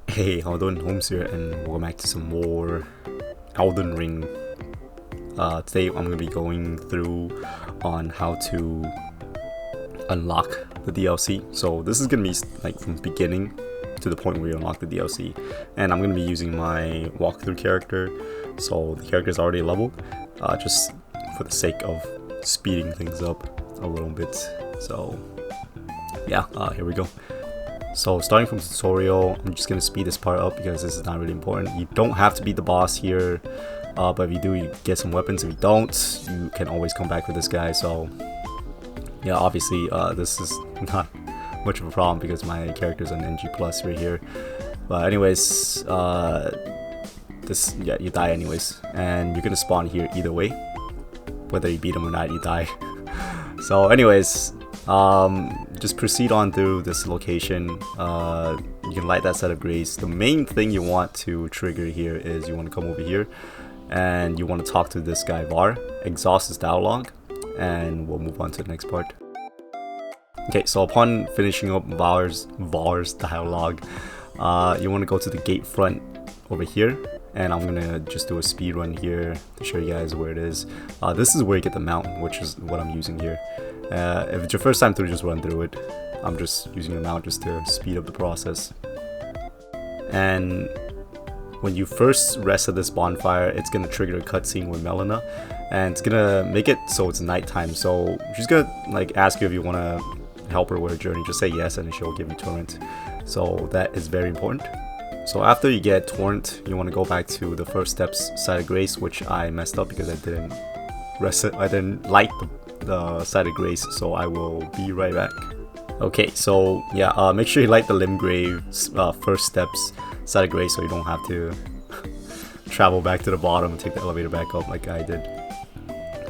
Hey, how you doing? Holmes here, and welcome back to some more Elden Ring. Today I'm going to be going through on how to unlock the DLC. So this is going to be like from beginning to the point where you unlock the DLC, and I'm going to be using my walkthrough character. So the character is already leveled, just for the sake of speeding things up a little bit. So yeah, here we go. So starting from tutorial, I'm just going to speed this part up because this is not really important. You don't have to beat the boss here, but if you do, you get some weapons. If you don't, you can always come back with this guy. So yeah, obviously this is not much of a problem because my character is an NG plus right here. But anyways, you die anyways, and you're going to spawn here either way. Whether you beat him or not, you die. So anyways, just proceed on through this location. You can light that set of grace. The main thing you want to trigger here is you want to come over here and you want to talk to this guy Varre, exhaust his dialogue, and we'll move on to the next part. Okay, so upon finishing up Varre's dialogue, you want to go to the gate front over here, and I'm gonna just do a speed run here to show you guys where it is. This is where you get the mountain, which is what I'm using here. If it's your first time through, just run through it. I'm just using a mount just to speed up the process. And when you first rest at this bonfire, it's gonna trigger a cutscene with Melina, and it's gonna make it so it's nighttime. So she's gonna like ask you if you wanna help her with her journey. Just say yes, and she'll give you torrent. So that is very important. So after you get torrent, you want to go back to the first steps side of grace, which I messed up because I didn't light the side of grace, so I will be right back. Okay, so yeah, make sure you light the Limgrave first steps side of grace so you don't have to travel back to the bottom and take the elevator back up like I did.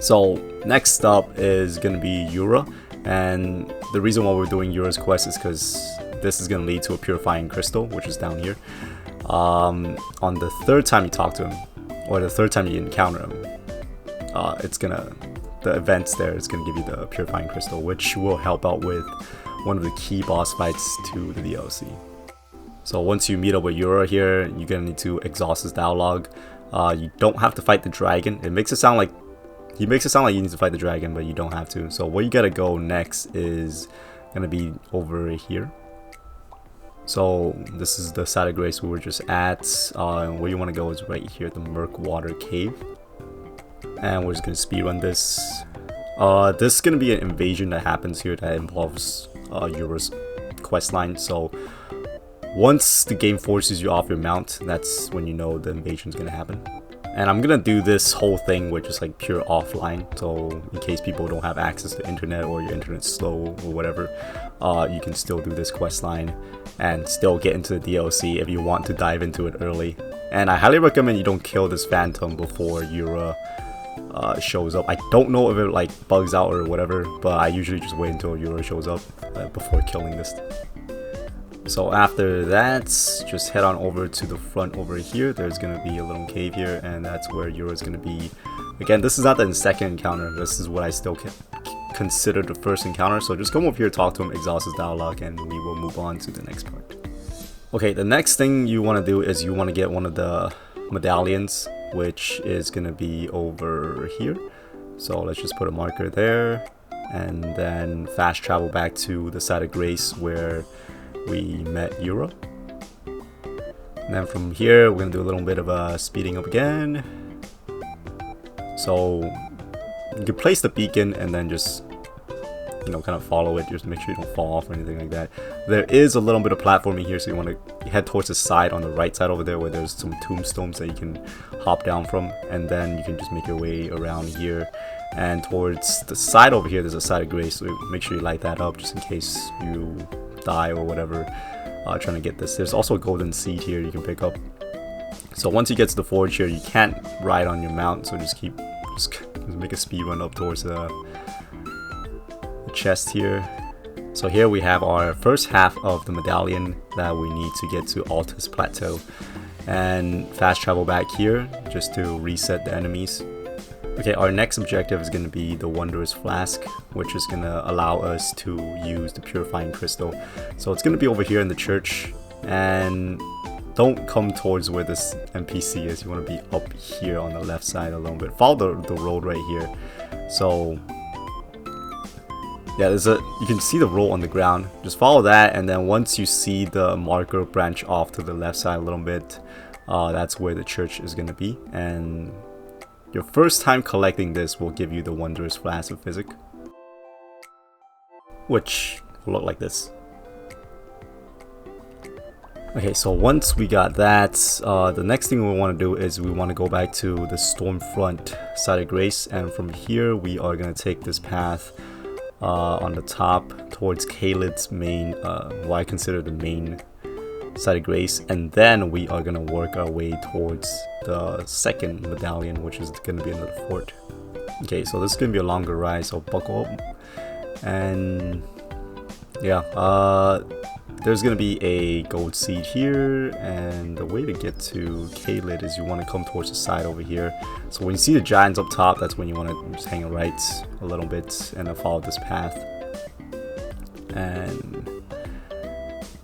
So next up is gonna be Yura, and the reason why we're doing Yura's quest is because this is gonna lead to a purifying crystal, which is down here. On the third time you talk to him, or the third time you encounter him, the events there is gonna give you the purifying crystal, which will help out with one of the key boss fights to the DLC. So once you meet up with Yura here, you're gonna need to exhaust his dialogue. You don't have to fight the dragon. He makes it sound like you need to fight the dragon, but you don't have to. So where you gotta go next is gonna be over here. So this is the side of grace we were just at. Where you want to go is right here at the Murkwater Cave, and we're just gonna speedrun this. This is gonna be an invasion that happens here that involves Yura's questline. So once the game forces you off your mount, that's when you know the invasion is gonna happen. And I'm gonna do this whole thing with just like pure offline, so in case people don't have access to internet or your internet's slow or whatever, you can still do this quest line and still get into the DLC if you want to dive into it early. And I highly recommend you don't kill this phantom before Yura shows up. I don't know if it like bugs out or whatever, but I usually just wait until Yura shows up before killing this. So after that, just head on over to the front over here. There's going to be a little cave here, and that's where Yura's going to be. Again, this is not the second encounter. This is what I still consider the first encounter. So just come over here, talk to him, exhaust his dialogue, and we will move on to the next part. Okay, the next thing you want to do is you want to get one of the medallions, which is going to be over here. So let's just put a marker there, and then fast travel back to the side of grace where we met Yura. And then from here we're gonna do a little bit of speeding up again. So you can place the beacon and then just kind of follow it, just make sure you don't fall off or anything like that. There is a little bit of platforming here, so you want to head towards the side on the right side over there where there's some tombstones that you can hop down from, and then you can just make your way around here. And towards the side over here there's a side of grace, so make sure you light that up just in case you die or whatever trying to get this. There's also a golden seed here you can pick up. So once you get to the forge here, you can't ride on your mount, so just make a speed run up towards the chest here. So here we have our first half of the medallion that we need to get to Altus Plateau, and fast travel back here just to reset the enemies. Okay, our next objective is going to be the Wondrous Flask, which is going to allow us to use the Purifying Crystal. So it's going to be over here in the church, and don't come towards where this NPC is. You want to be up here on the left side a little bit. Follow the road right here. So yeah, you can see the road on the ground. Just follow that, and then once you see the marker branch off to the left side a little bit, that's where the church is gonna be. And your first time collecting this will give you the wondrous flask of physic, which will look like this. Okay, so once we got that, the next thing we want to do is we want to go back to the Stormfront side of Grace, and from here we are going to take this path on the top towards Caelid's main, what I consider the main side of Grace, and then we are going to work our way towards the second medallion, which is going to be another fort. Okay, so this is going to be a longer ride, so buckle up. And yeah, there's gonna be a gold seed here, and the way to get to Caelid is you want to come towards the side over here. So when you see the giants up top, that's when you want to just hang a right a little bit and then follow this path and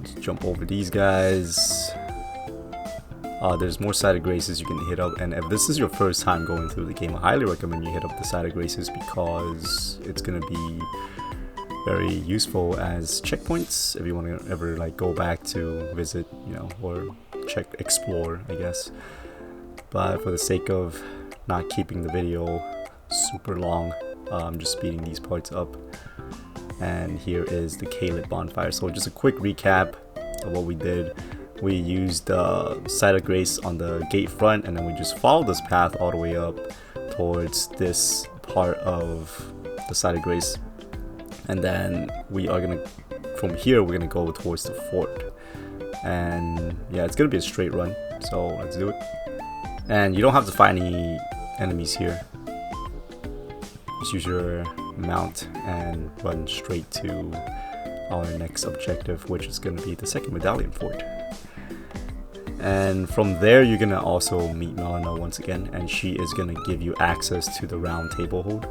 just jump over these guys. There's more side of graces you can hit up, and if this is your first time going through the game, I highly recommend you hit up the side of graces because it's gonna be very useful as checkpoints if you want to ever like go back to visit, you know, or explore, I guess. But for the sake of not keeping the video super long, I'm just speeding these parts up. And here is the Caelid bonfire. So just a quick recap of what we did. We used the side of grace on the gate front, and then we just followed this path all the way up towards this part of the side of grace. And then we are gonna, from here, we're gonna go towards the fort. And yeah, it's gonna be a straight run, so let's do it. And you don't have to fight any enemies here. Just use your mount and run straight to our next objective, which is gonna be the second medallion fort. And from there, you're gonna also meet Melina once again, and she is gonna give you access to the round table hold.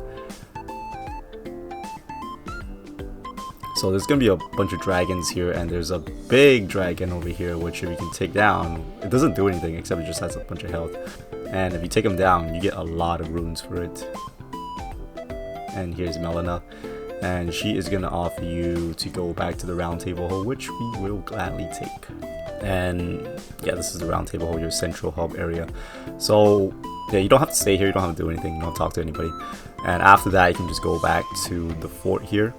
So there's gonna be a bunch of dragons here, and there's a big dragon over here, which if you can take down, it doesn't do anything except it just has a bunch of health. And if you take him down, you get a lot of runes for it. And here's Melina, and she is gonna offer you to go back to the round table hole, which we will gladly take. And yeah, this is the round table hole, your central hub area. So yeah, you don't have to stay here, you don't have to do anything, you don't talk to anybody. And after that, you can just go back to the fort here.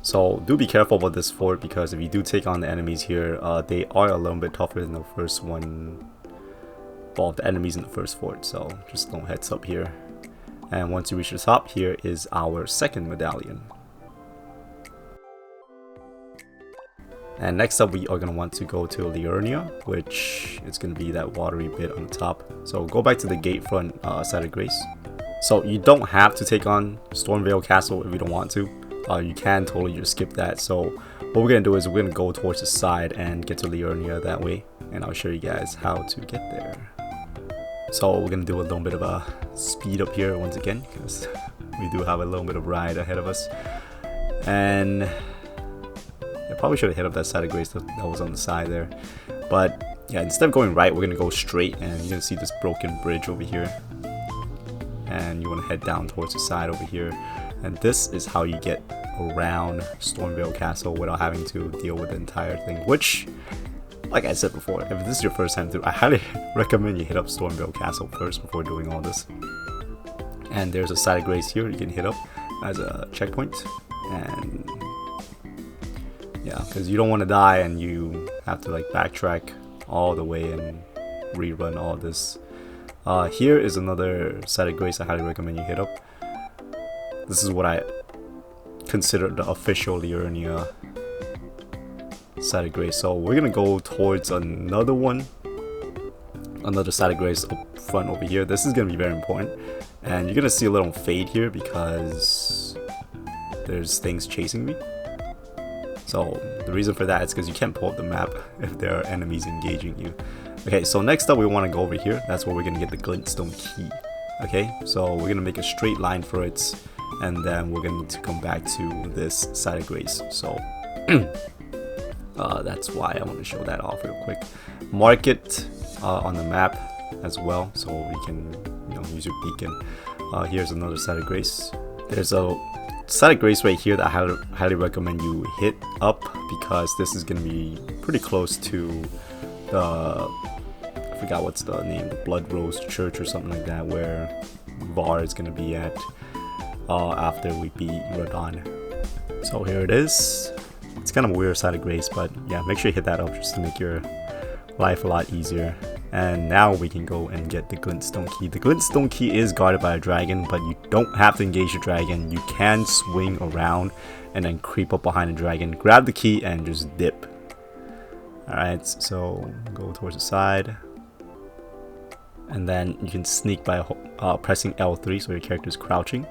So do be careful about this fort, because if you do take on the enemies here, they are a little bit tougher than the first one. Well, the enemies in the first fort, so just don't heads up here. And once you reach the top, here is our second medallion. And next up, we are going to want to go to Liurnia, which is going to be that watery bit on the top. So go back to the gate front side of Grace. So you don't have to take on Stormveil Castle if you don't want to. You can totally just skip that. So what we're going to do is we're going to go towards the side and get to Liurnia that way. And I'll show you guys how to get there. So we're going to do a little bit of a speed up here once again, because we do have a little bit of ride ahead of us. And I probably should have hit up that side of Grace that was on the side there. But yeah, instead of going right, we're going to go straight, and you're going to see this broken bridge over here. And you want to head down towards the side over here. And this is how you get around Stormveil Castle without having to deal with the entire thing. Which, like I said before, if this is your first time through, I highly recommend you hit up Stormveil Castle first before doing all this. And there's a side of Grace here you can hit up as a checkpoint. And yeah, because you don't want to die and you have to like backtrack all the way and rerun all this. Here is another side of Grace I highly recommend you hit up. This is what I consider the official Liurnia side of Grace. So we're gonna go towards another one, another side of Grace up front over here. This is gonna be very important, and you're gonna see a little fade here because there's things chasing me. So the reason for that is because you can't pull up the map if there are enemies engaging you. Okay, so next up we want to go over here. That's where we're gonna get the glintstone key. Okay, so we're gonna make a straight line for it, and then we're gonna need to come back to this side of Grace. So that's why I want to show that off real quick. Mark it on the map as well, so you can use your beacon. Here's another site of grace. There's a site of grace right here that I highly recommend you hit up, because this is going to be pretty close to the, I forgot what's the name, the Blood Rose Church or something like that, where Varre is going to be at after we beat Radahn. So here it is. It's kind of a weird side of grace, but yeah, make sure you hit that up just to make your life a lot easier. And now we can go and get the glintstone key. The glintstone key is guarded by a dragon, but you don't have to engage the dragon. You can swing around and then creep up behind the dragon, grab the key, and just dip. Alright, so go towards the side. And then you can sneak by pressing L3, so your character is crouching.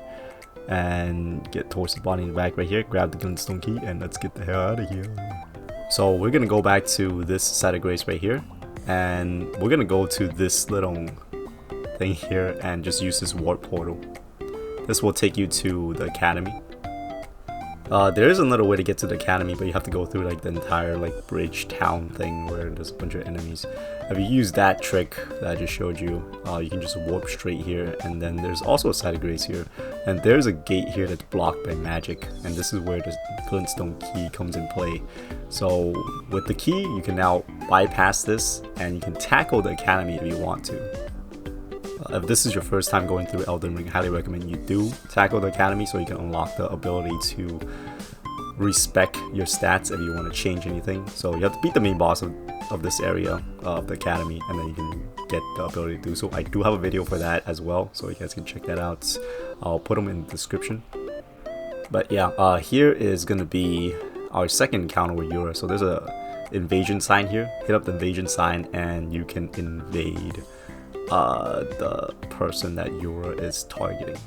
And get towards the body and back right here, grab the glintstone key, and let's get the hell out of here. So we're gonna go back to this side of grace right here, and we're gonna go to this little thing here and just use this warp portal. This will take you to the academy. There is another way to get to the academy, but you have to go through like the entire like bridge town thing where there's a bunch of enemies. If you use that trick that I just showed you, you can just warp straight here, and then there's also a side of grace here, and there's a gate here that's blocked by magic, and this is where the glintstone key comes in play. So with the key, you can now bypass this, and you can tackle the academy if you want to. If this is your first time going through Elden Ring, I highly recommend you do tackle the academy, so you can unlock the ability to respec your stats if you want to change anything. So you have to beat the main boss of this area of the academy, and then you can get the ability to do so. I do have a video for that as well, so you guys can check that out. I'll put them in the description. But yeah, here is going to be our second encounter with Yura. So there's a invasion sign here. Hit up the invasion sign and you can invade the person that Yura is targeting.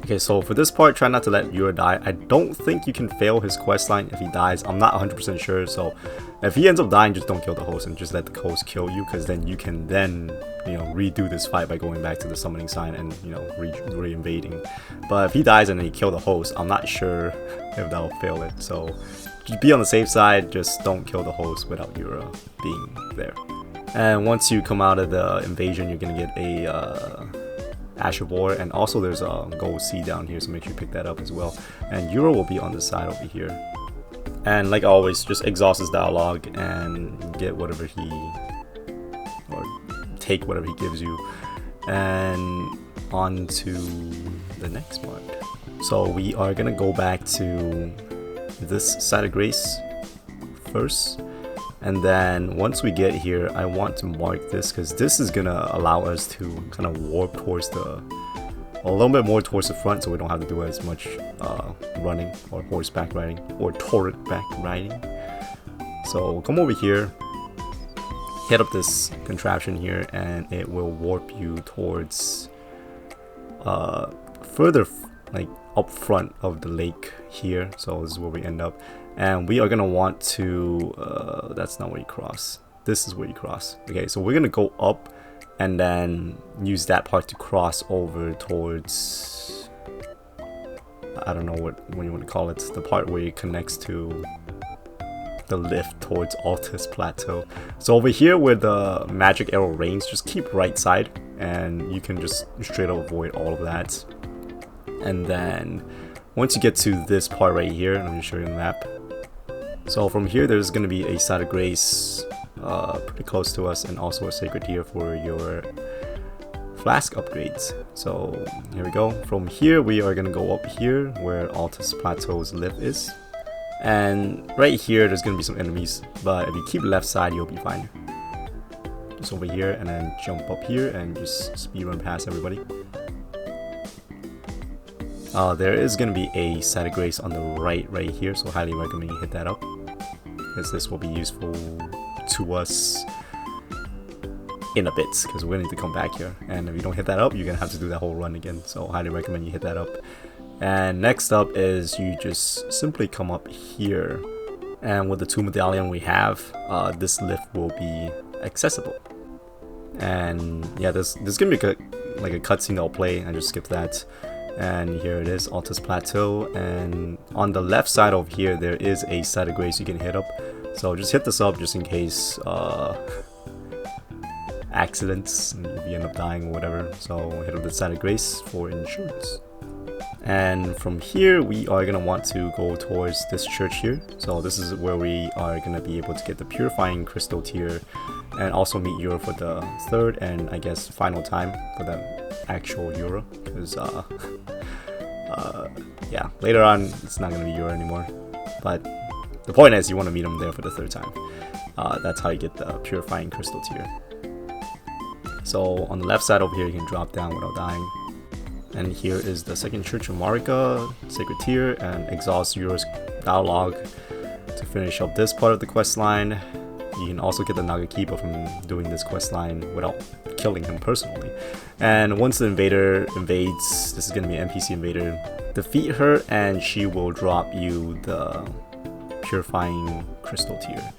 Okay, so for this part, try not to let Yura die. I don't think you can fail his questline if he dies. I'm not 100% sure, so if he ends up dying, just don't kill the host and just let the host kill you, because then you can redo this fight by going back to the summoning sign and re-invading. But if he dies and then you kill the host, I'm not sure if that'll fail it. So just be on the safe side, just don't kill the host without Yura being there. And once you come out of the invasion, you're gonna get a Ash of War, and also there's a gold seed down here, so make sure you pick that up as well. And Yura will be on the side over here. And like always, just exhaust his dialogue and get whatever take whatever he gives you. And on to the next part. So we are gonna go back to this side of grace first. And then once we get here, I want to mark this, because this is gonna allow us to kind of warp towards a little bit more towards the front, so we don't have to do as much running or horseback riding or turret-back riding. So come over here, hit up this contraption here, and it will warp you towards further like up front of the lake here. So this is where we end up. And we are going to want to, that's not where you cross. This is where you cross. Okay, so we're going to go up and then use that part to cross over towards, I don't know what you want to call it, the part where it connects to the lift towards Altus Plateau. So over here where the magic arrow rains, just keep right side and you can just straight up avoid all of that. And then once you get to this part right here, let me show you the map. So from here, there's going to be a side of grace pretty close to us, and also a sacred here for your Flask upgrades. So here we go. From here, we are going to go up here where Altus Plateau's lift is. And right here, there's going to be some enemies, but if you keep left side, you'll be fine. Just over here, and then jump up here and just speed run past everybody. There is going to be a side of grace on the right here, so highly recommend you hit that up, because this will be useful to us in a bit, because we're going to need to come back here, and if you don't hit that up, you're going to have to do that whole run again, so highly recommend you hit that up. And next up is you just simply come up here, and with the 2 medallion we have, this lift will be accessible. And yeah, there's going to be like a cutscene I'll play. I just skipped that. And here it is, Altus Plateau, and on the left side over here there is a side of grace you can hit up, so just hit this up just in case accidents and if you end up dying or whatever. So hit up the side of grace for insurance. And from here we are going to want to go towards this church here. So this is where we are going to be able to get the purifying crystal tier and also meet Yura for the third and I guess final time for the actual Yura, because yeah, later on it's not going to be Yura anymore, but the point is you want to meet him there for the third time. That's how you get the purifying crystal tier. So on the left side over here you can drop down without dying. And here is the second church of Marika, sacred tier, and exhaust Yura's dialogue to finish up this part of the quest line. You can also get the Naga Keeper from doing this quest line without killing him personally. And once the invader invades, this is going to be an NPC invader, defeat her and she will drop you the purifying crystal tier,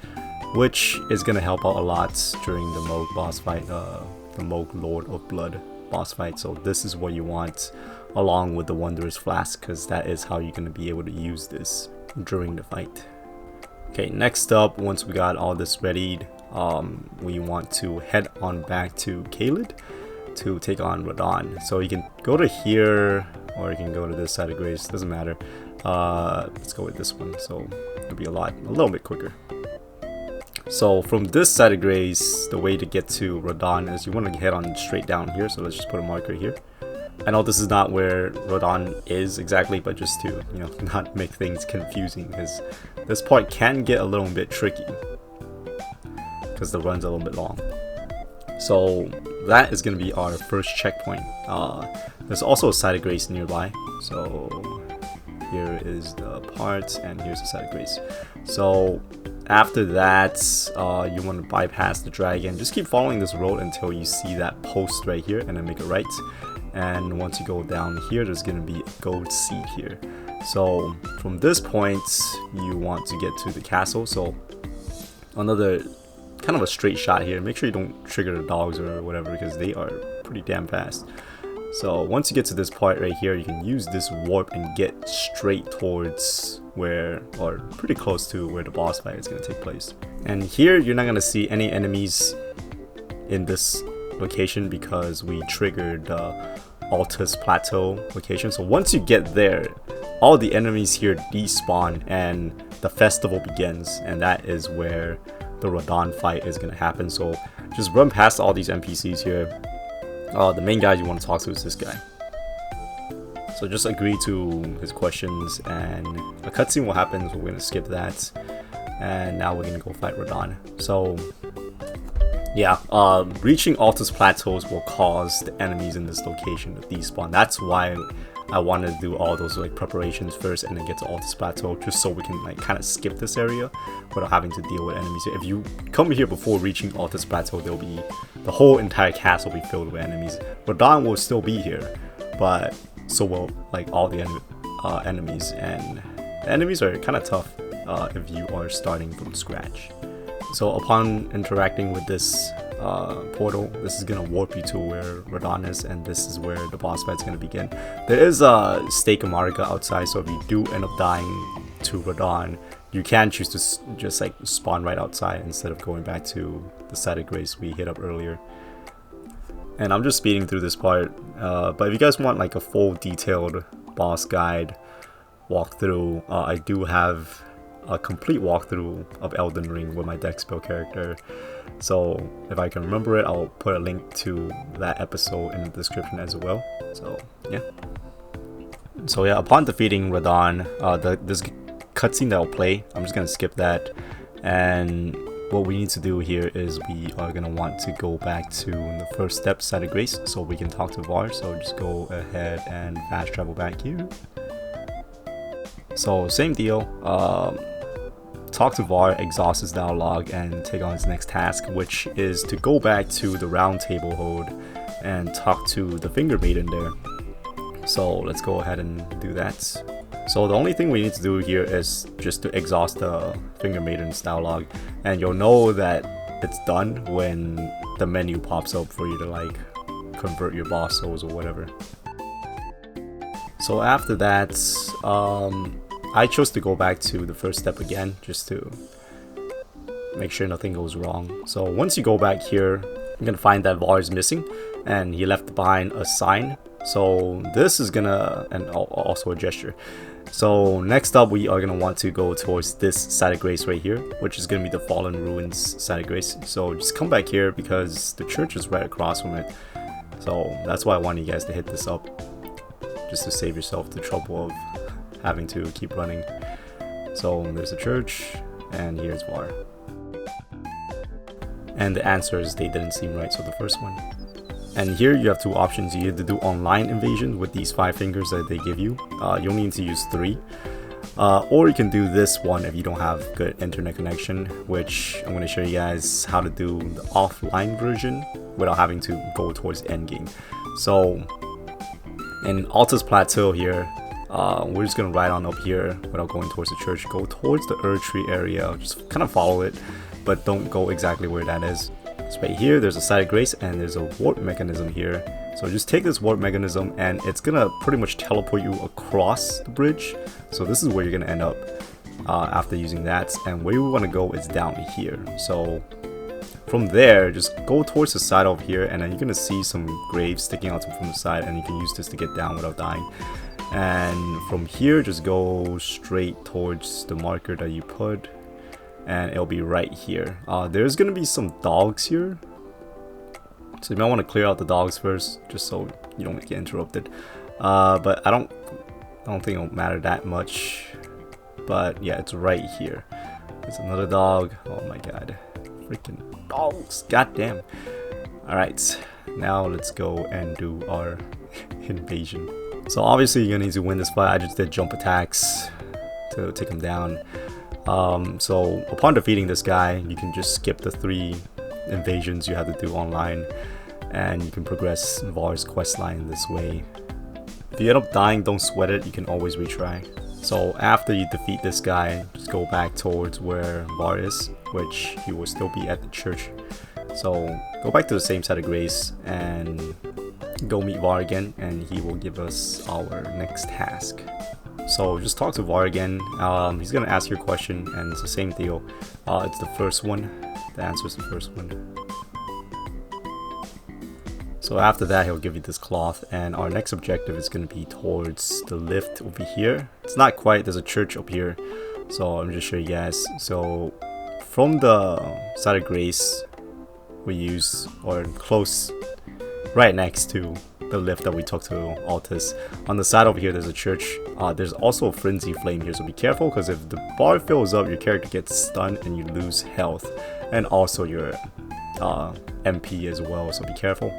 which is going to help out a lot during the Mohg boss fight, the Mohg Lord of Blood boss fight. So this is what you want along with the Wondrous Flask, because that is how you're going to be able to use this during the fight. Okay, next up, once we got all this readied, we want to head on back to Caelid to take on Radahn. So you can go to here or you can go to this side of grace, doesn't matter. Let's go with this one, so it'll be a little bit quicker. So from this side of grace, the way to get to Radahn is you want to head on straight down here. So let's just put a marker here. I know this is not where Radahn is exactly, but just to, you know, not make things confusing, because this part can get a little bit tricky because the run's a little bit long. So that is going to be our first checkpoint. There's also a side of grace nearby. So here is the part and here's the side of grace. So after that, you want to bypass the dragon. Just keep following this road until you see that post right here and then make a right. And once you go down here, there's going to be a gold seed here. So from this point, you want to get to the castle. So another kind of a straight shot here. Make sure you don't trigger the dogs or whatever, because they are pretty damn fast. So once you get to this part right here, you can use this warp and get straight towards where, or pretty close to where the boss fight is going to take place. And here you're not going to see any enemies in this location because we triggered the Altus Plateau location. So once you get there, all the enemies here despawn and the festival begins, and that is where the Radahn fight is going to happen. So just run past all these NPCs here. The main guy you want to talk to is this guy. So just agree to his questions and a cutscene will happen, so we're going to skip that. And now we're going to go fight Radahn. So yeah, reaching Altus Plateaus will cause the enemies in this location to despawn. That's why I wanted to do all those like preparations first and then get to Altus Plateau, just so we can like kind of skip this area without having to deal with enemies. If you come here before reaching Altus Plateau, there'll be the whole entire castle will be filled with enemies. Radahn will still be here, but so will like all the enemies, and the enemies are kind of tough if you are starting from scratch. So upon interacting with this portal, this is going to warp you to where Radahn is, and this is where the boss fight is going to begin. There is a stake of Marika outside, so if you do end up dying to Radahn, you can choose to just like spawn right outside instead of going back to the side of grace we hit up earlier. And I'm just speeding through this part, but if you guys want like a full detailed boss guide walkthrough, I do have a complete walkthrough of Elden Ring with my deck spell character. So if I can remember it, I'll put a link to that episode in the description as well. So yeah, upon defeating Radahn, this cutscene that will play, I'm just gonna skip that. And what we need to do here is we are gonna want to go back to the first step, side of grace, so we can talk to Varre. So just go ahead and fast travel back here. So same deal, talk to Varre, exhaust his dialogue, and take on his next task, which is to go back to the round table hold and talk to the finger maiden there. So let's go ahead and do that. So the only thing we need to do here is just to exhaust the finger maiden's dialogue, and you'll know that it's done when the menu pops up for you to like convert your boss souls or whatever. So after that, I chose to go back to the first step again just to make sure nothing goes wrong. So once you go back here, you're gonna find that Varre is missing, and he left behind a sign. So this is gonna, and also a gesture. So next up, we are gonna want to go towards this site of grace right here, which is gonna be the Fallen Ruins site of grace. So just come back here because the church is right across from it. So that's why I want you guys to hit this up, just to save yourself the trouble of having to keep running. So there's the church, and here's Varre. And the answers, they didn't seem right, so the first one. And here you have two options. You either do online invasion with these 5 fingers that they give you. You only need to use 3. Or you can do this one if you don't have good internet connection, which I'm going to show you guys how to do the offline version without having to go towards the end game. So in Altus Plateau here, we're just going to ride on up here without going towards the church. Go towards the Erdtree area, just kind of follow it, but don't go exactly where that is. So right here, there's a site of grace and there's a warp mechanism here. So just take this warp mechanism and it's gonna pretty much teleport you across the bridge. So this is where you're gonna end up after using that. And where we want to go is down here. So from there, just go towards the side over here, and then you're gonna see some graves sticking out from the side, and you can use this to get down without dying. And from here, just go straight towards the marker that you put, and it'll be right here. There's gonna be some dogs here, so you might want to clear out the dogs first, just so you don't get interrupted. But I don't think it'll matter that much. But yeah, it's right here. There's another dog. Oh my god, freaking dogs! Goddamn. All right, now let's go and do our invasion. So obviously you're gonna need to win this fight. I just did jump attacks to take him down. So upon defeating this guy, you can just skip the 3 invasions you have to do online, and you can progress Varre's questline this way. If you end up dying, don't sweat it, you can always retry. So after you defeat this guy, just go back towards where Varre is, which he will still be at the church. So go back to the same side of grace and go meet Varre again, and he will give us our next task. So just talk to Varre again. He's gonna ask you a question, and it's the same deal. It's the first one. The answer is the first one. So after that, he'll give you this cloth, and our next objective is gonna be towards the lift over here. It's not quite. There's a church up here, so I'm just show you guys. So from the side of grace, we use, or close, right next to the lift that we took to Altus. On the side over here, there's a church. There's also a frenzy flame here, so be careful, because if the bar fills up, your character gets stunned and you lose health, and also your MP as well, so be careful.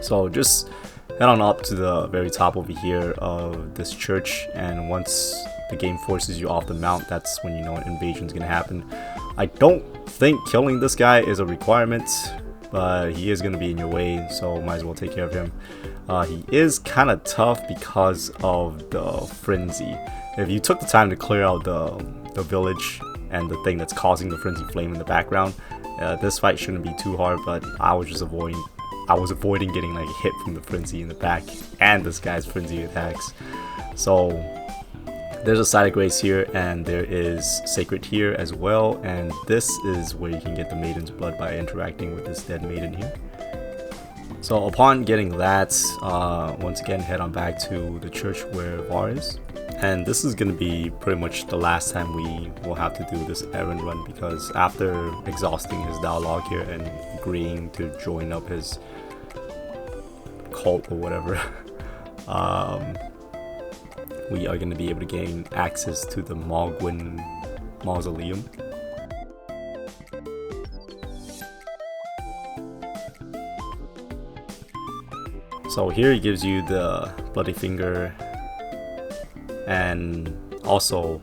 So just head on up to the very top over here of this church, and once the game forces you off the mount, that's when you know an invasion is gonna happen. I don't think killing this guy is a requirement, but he is going to be in your way, so might as well take care of him. He is kind of tough because of the frenzy. If you took the time to clear out the village and the thing that's causing the frenzy flame in the background, this fight shouldn't be too hard, but I was avoiding getting like hit from the frenzy in the back and this guy's frenzy attacks. So there's a side of grace here, and there is sacred here as well, and this is where you can get the maiden's blood by interacting with this dead maiden here. So upon getting that, once again head on back to the church where Varre is, and this is going to be pretty much the last time we will have to do this errand run, because after exhausting his dialogue here and agreeing to join up his cult or whatever, we are going to be able to gain access to the Mohg mausoleum. So here he gives you the bloody finger, and also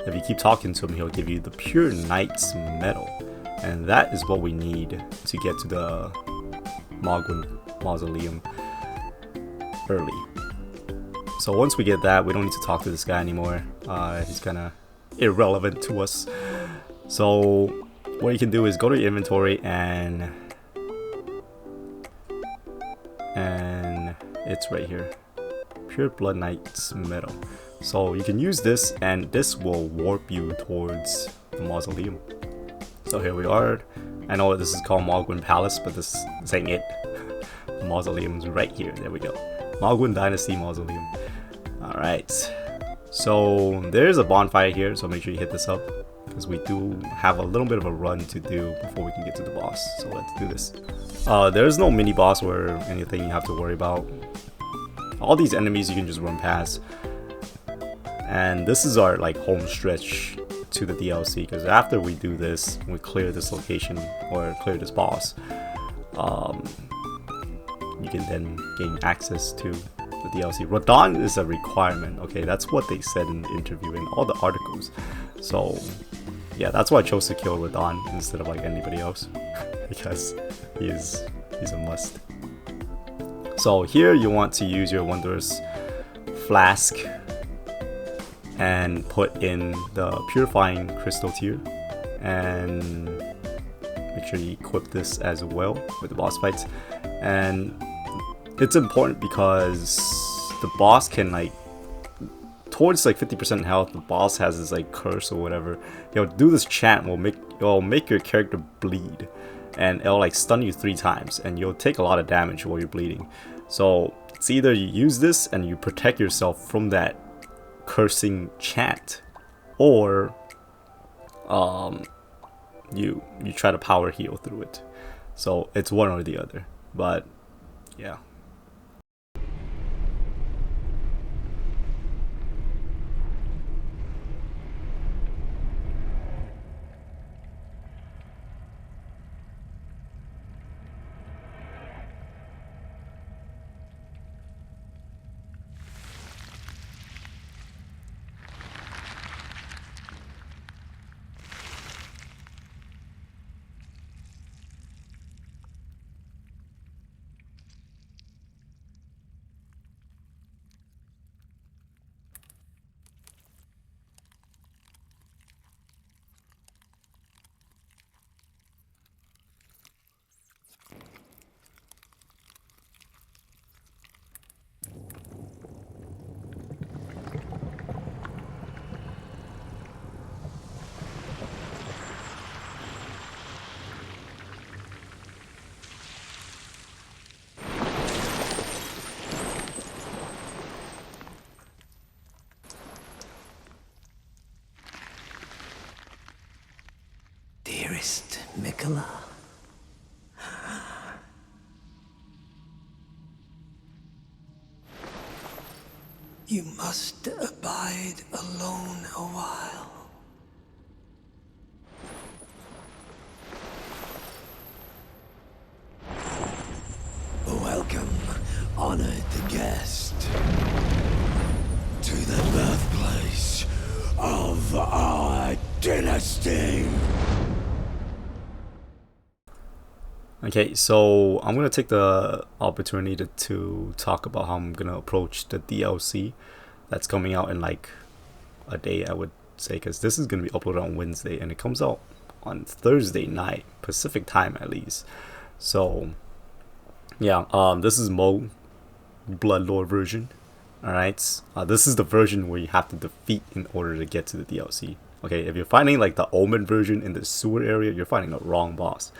if you keep talking to him, he'll give you the pure knight's medal, and that is what we need to get to the Mohg mausoleum early. So once we get that, we don't need to talk to this guy anymore. He's kind of irrelevant to us. So what you can do is go to your inventory, and it's right here, Pure Blood Knight's Medal. So you can use this, and this will warp you towards the mausoleum. So here we are. I know this is called Mohg Palace, but this ain't it. The mausoleum's right here. There we go. Mohg Dynasty Mausoleum. Alright. So there's a bonfire here, so make sure you hit this up, because we do have a little bit of a run to do before we can get to the boss. So let's do this. There's no mini boss or anything you have to worry about. All these enemies you can just run past. And this is our like home stretch to the DLC, because after we do this, we clear this location or clear this boss, you can then gain access to the DLC. Radahn is a requirement, okay? That's what they said in the interview in all the articles. So yeah, that's why I chose to kill Radahn instead of like anybody else, because he's a must. So here you want to use your wondrous flask and put in the purifying crystal tier, and make sure you equip this as well with the boss fights. And it's important because the boss can like, towards like 50% health, the boss has this like curse or whatever. He'll do this chant, will make your character bleed, and it'll like stun you 3 times, and you'll take a lot of damage while you're bleeding. So it's either you use this and you protect yourself from that cursing chant, or you try to power heal through it. So it's one or the other, but yeah. Dearest Mikola, you must abide alone a while. Welcome, honored guest, to the birthplace of our dynasty. Okay, so I'm gonna take the opportunity to talk about how I'm gonna approach the DLC that's coming out in like a day, I would say, because this is gonna be uploaded on Wednesday and it comes out on Thursday night Pacific time at least. So yeah, this is Mohg Bloodlord version. Alright, this is the version where you have to defeat in order to get to the DLC. Okay, if you're finding like the Omen version in the sewer area, you're finding the wrong boss.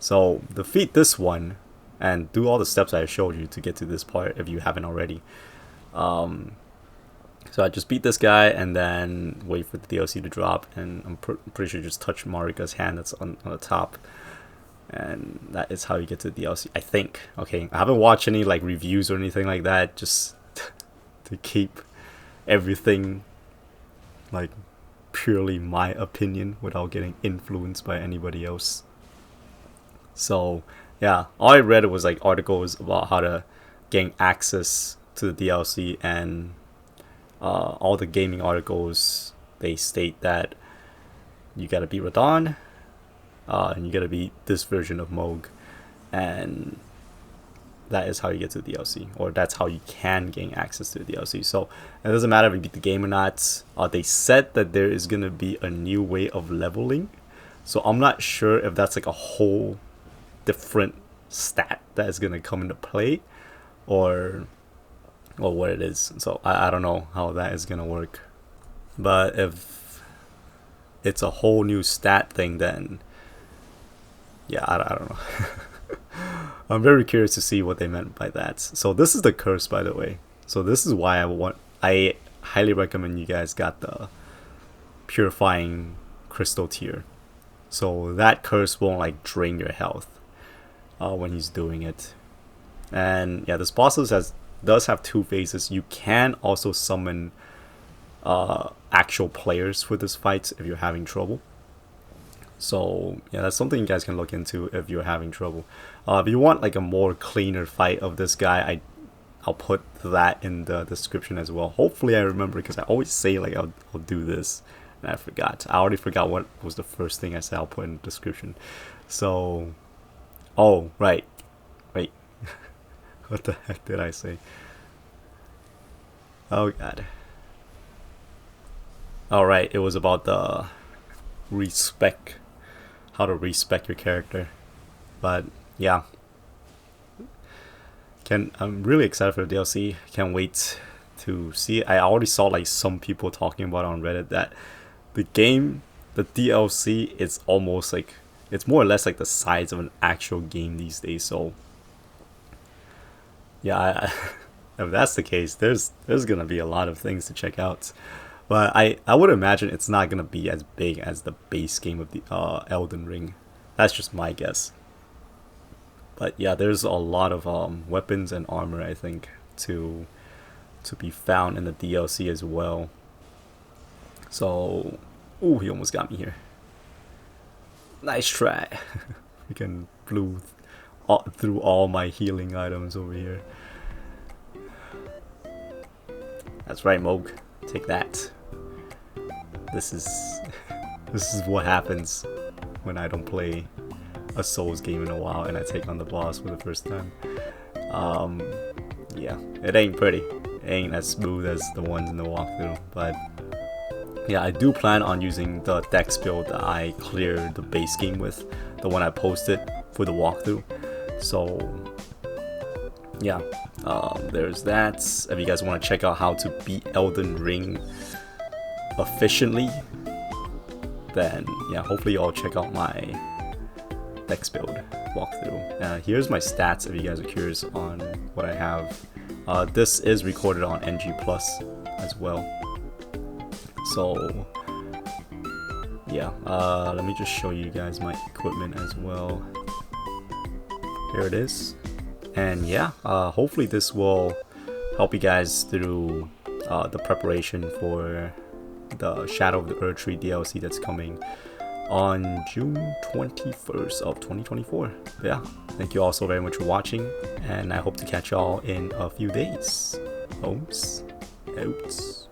So defeat this one and do all the steps I showed you to get to this part if you haven't already. So I just beat this guy and then wait for the DLC to drop, and I'm pretty sure just touch Marika's hand that's on the top, and that is how you get to the DLC, I think. Okay, I haven't watched any like reviews or anything like that, just to keep everything like purely my opinion without getting influenced by anybody else. So yeah, all I read was like articles about how to gain access to the DLC, and all the gaming articles, they state that you gotta beat Radahn, and you gotta beat this version of Mohg, and that is how you get to the DLC, or that's how you can gain access to the DLC. So it doesn't matter if you beat the game or not. They said that there is gonna be a new way of leveling, so I'm not sure if that's like a whole different stat that is gonna come into play, or what it is. So I don't know how that is gonna work, but if it's a whole new stat thing, then yeah, I don't know. I'm very curious to see what they meant by that. So this is the curse, by the way. So this is why I highly recommend you guys got the purifying crystal tier. So that curse won't like drain your health when he's doing it. And yeah, this boss does have 2 phases. You can also summon actual players for this fight if you're having trouble. So yeah, that's something you guys can look into if you're having trouble. If you want like a more cleaner fight of this guy, I'll put that in the description as well. Hopefully I remember, because I always say like I'll do this and I forgot. I already forgot what was the first thing I said I'll put in the description. So, oh right, wait, what the heck did I say? Oh god. Alright, it was about the respec, how to respec your character. But yeah, I'm really excited for the DLC. Can't wait to see it. I already saw like some people talking about it on Reddit that the DLC is almost like, it's more or less like the size of an actual game these days. So yeah, if that's the case, there's gonna be a lot of things to check out. But I would imagine it's not gonna be as big as the base game of the Elden Ring. That's just my guess. But yeah, there's a lot of weapons and armor, I think, to be found in the DLC as well. So, ooh, he almost got me here. Nice try. We can blew through all my healing items over here. That's right, Mohg. Take that. This is what happens when I don't play a Souls game in a while and I take on the boss for the first time. Yeah, it ain't pretty. It ain't as smooth as the ones in the walkthrough, but yeah, I do plan on using the dex build that I cleared the base game with, the one I posted for the walkthrough. So yeah, there's that. If you guys want to check out how to beat Elden Ring efficiently, then yeah, hopefully you all check out my dex build walkthrough. Here's my stats if you guys are curious on what I have. This is recorded on NG Plus as well. So yeah, let me just show you guys my equipment as well. Here it is. And yeah, hopefully this will help you guys through the preparation for the Shadow of the Erdtree DLC that's coming on June 21st of 2024. Yeah, thank you all so very much for watching, and I hope to catch y'all in a few days. Homes out.